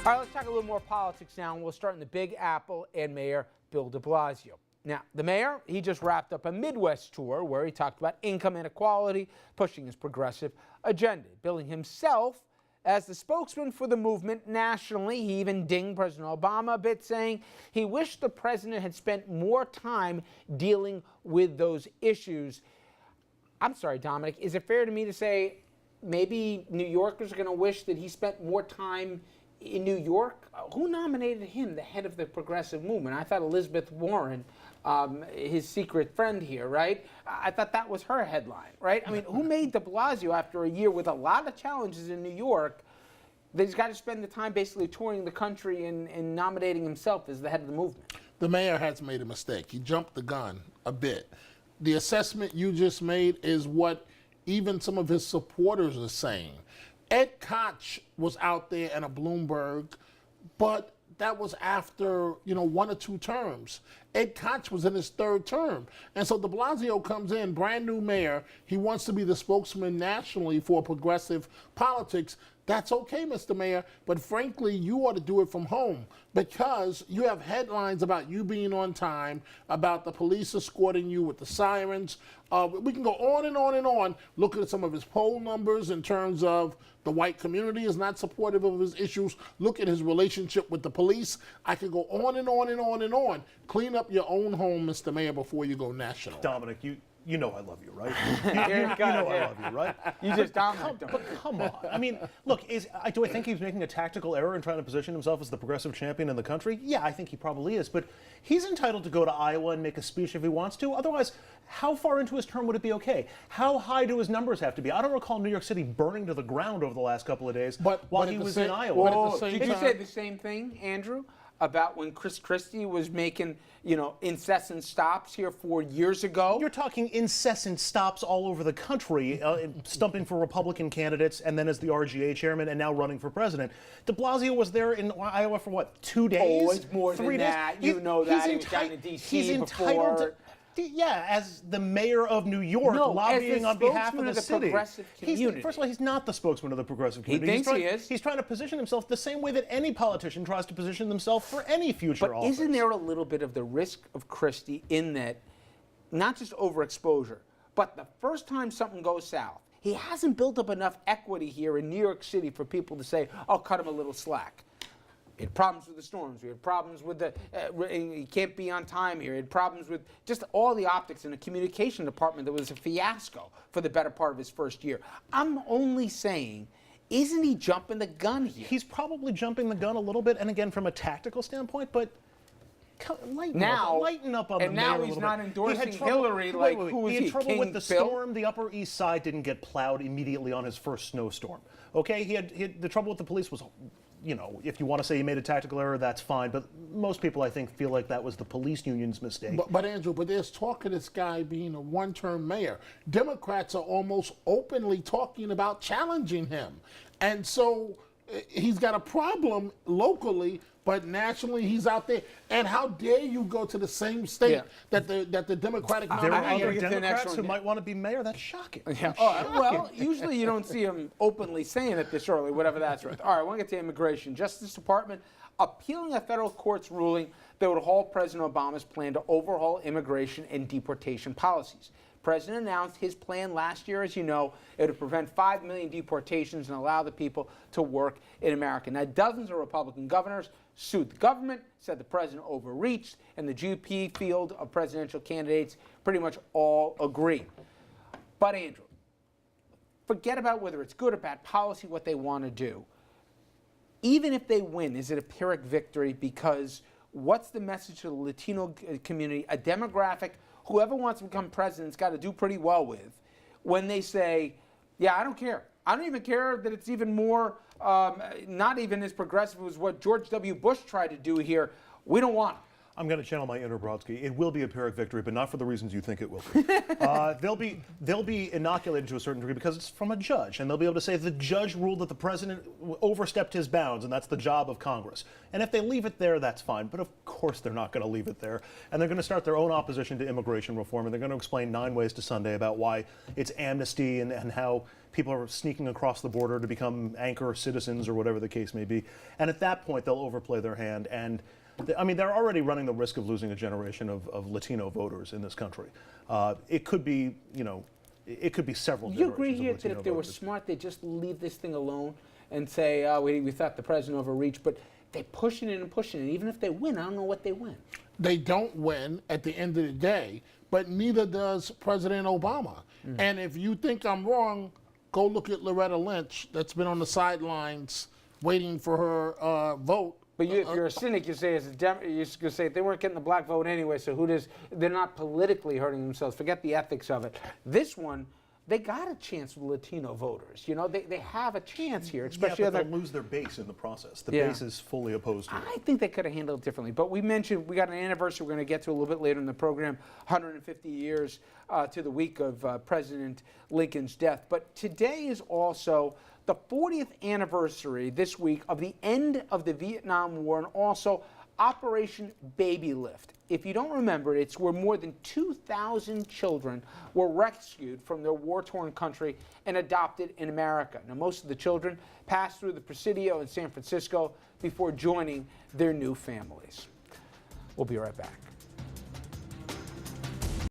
All right, let's talk a little more politics now, and we'll start in the Big Apple and Mayor Bill DeBlasio. Now, the mayor, he just wrapped up a Midwest tour where he talked about income inequality, pushing his progressive agenda, billing himself as the spokesman for the movement nationally. He even dinged President Obama a bit, saying he wished the president had spent more time dealing with those issues. I'm sorry, Dominic, is it fair to me to say maybe New Yorkers are going to wish that he spent more time in New York? Who nominated him the head of the progressive movement? I thought Elizabeth Warren, his secret friend here, right? I thought that was her headline, right? I mean, who made DeBlasio, after a year with a lot of challenges in New York, that he's got to spend the time basically touring the country and nominating himself as the head of the movement? The mayor has made a mistake. He jumped the gun a bit. The assessment you just made is what even some of his supporters are saying. Ed Koch was out there in a Bloomberg, but that was after, 1 or 2 terms. Ed Koch was in his 3rd term. And so DeBlasio comes in, brand new mayor. He wants to be the spokesman nationally for progressive politics. That's okay, Mr. Mayor, but frankly, you ought to do it from home because you have headlines about you being on time, about the police escorting you with the sirens. We can go on and on and on. Look at some of his poll numbers in terms of the white community is not supportive of his issues. Look at his relationship with the police. I could go on and on and on and on. Clean up your own home, Mr. Mayor, before you go national. Dominic, you know I love you, right? you know I love you, right? You just dominate them. But come on. I mean, look, do I think he's making a tactical error in trying to position himself as the progressive champion in the country? Yeah, I think he probably is. But he's entitled to go to Iowa and make a speech if he wants to. Otherwise, how far into his term would it be okay? How high do his numbers have to be? I don't recall New York City burning to the ground over the last couple of days while he was in Iowa. Did you say the same thing, Andrew, about when Chris Christie was making, incessant stops here 4 years ago? You're talking incessant stops all over the country, stumping for Republican candidates and then as the RGA chairman and now running for president. DeBlasio was there in Iowa for what, 2 days? Oh, it's more than that. You know that. He was down in D.C. before. Yeah, as the mayor of New York, lobbying on behalf of the city. Progressive community. First of all, he's not the spokesman of the progressive community. He thinks he is. He's trying to position himself the same way that any politician tries to position themselves for any future office. But isn't there a little bit of the risk of Christie in that, not just overexposure, but the first time something goes south, he hasn't built up enough equity here in New York City for people to say, "I'll cut him a little slack." We had problems with the storms. We had problems with he can't be on time here. He had problems with just all the optics in the communication department that was a fiasco for the better part of his first year. I'm only saying, isn't he jumping the gun here? He's probably jumping the gun a little bit, and again, from a tactical standpoint, but lighten up on the mayor a little bit. And now he's not endorsing Hillary like, who was he? He had trouble King with the Bill? storm. The Upper East Side didn't get plowed immediately on his first snowstorm. Okay, he had the trouble with the police was, if you want to say he made a tactical error, that's fine. But most people, I think, feel like that was the police union's mistake. But Andrew, there's talk of this guy being a one-term mayor. Democrats are almost openly talking about challenging him. And so he's got a problem locally, but nationally he's out there. And how dare you go to the same state that the Democratic There are nominee other Democrats who might want to be mayor? That's shocking. Yeah. Well, usually you don't see him openly saying it this early, whatever that's worth. All right, I want to get to immigration. Justice Department appealing a federal court's ruling that would halt President Obama's plan to overhaul immigration and deportation policies. The president announced his plan last year, as you know. It would prevent 5 million deportations and allow the people to work in America. Now, dozens of Republican governors sued the government, said the president overreached, and the GOP field of presidential candidates pretty much all agree. But, Andrew, forget about whether it's good or bad policy, what they want to do. Even if they win, is it a Pyrrhic victory? Because what's the message to the Latino community, a demographic whoever wants to become president's got to do pretty well with, when they say, yeah, I don't care. I don't even care that it's even more, not even as progressive as what George W. Bush tried to do here. We don't want it. I'm going to channel my inner Brodsky. It will be a Pyrrhic victory, but not for the reasons you think it will be. They'll be inoculated to a certain degree because it's from a judge, and they'll be able to say the judge ruled that the president overstepped his bounds, and that's the job of Congress. And if they leave it there, that's fine. But of course, they're not going to leave it there, and they're going to start their own opposition to immigration reform, and they're going to explain 9 ways to Sunday about why it's amnesty and how people are sneaking across the border to become anchor citizens or whatever the case may be. And at that point, they'll overplay their hand. And I mean, they're already running the risk of losing a generation of Latino voters in this country. It could be, it could be several You generations agree here of that Latino if they were voters. smart, they'd just leave this thing alone and say, oh, we thought the president overreached, but they're pushing it and pushing it. Even if they win, I don't know what they win. They don't win at the end of the day, but neither does President Obama. And if you think I'm wrong, go look at Loretta Lynch, that's been on the sidelines waiting for her vote. But if you're a cynic, you say you're going to say they weren't getting the black vote anyway, so who does? They're not politically hurting themselves. Forget the ethics of it. This one, they got a chance with Latino voters. They have a chance here, especially Yeah, but they'll lose their base in the process. The base is fully opposed to it. I think they could have handled it differently. But we mentioned we got an anniversary we're going to get to a little bit later in the program, 150 years to the week of President Lincoln's death. But today is also the 40th anniversary this week of the end of the Vietnam War and also Operation Baby Lift. If you don't remember, it's where more than 2,000 children were rescued from their war-torn country and adopted in America. Now, most of the children passed through the Presidio in San Francisco before joining their new families. We'll be right back.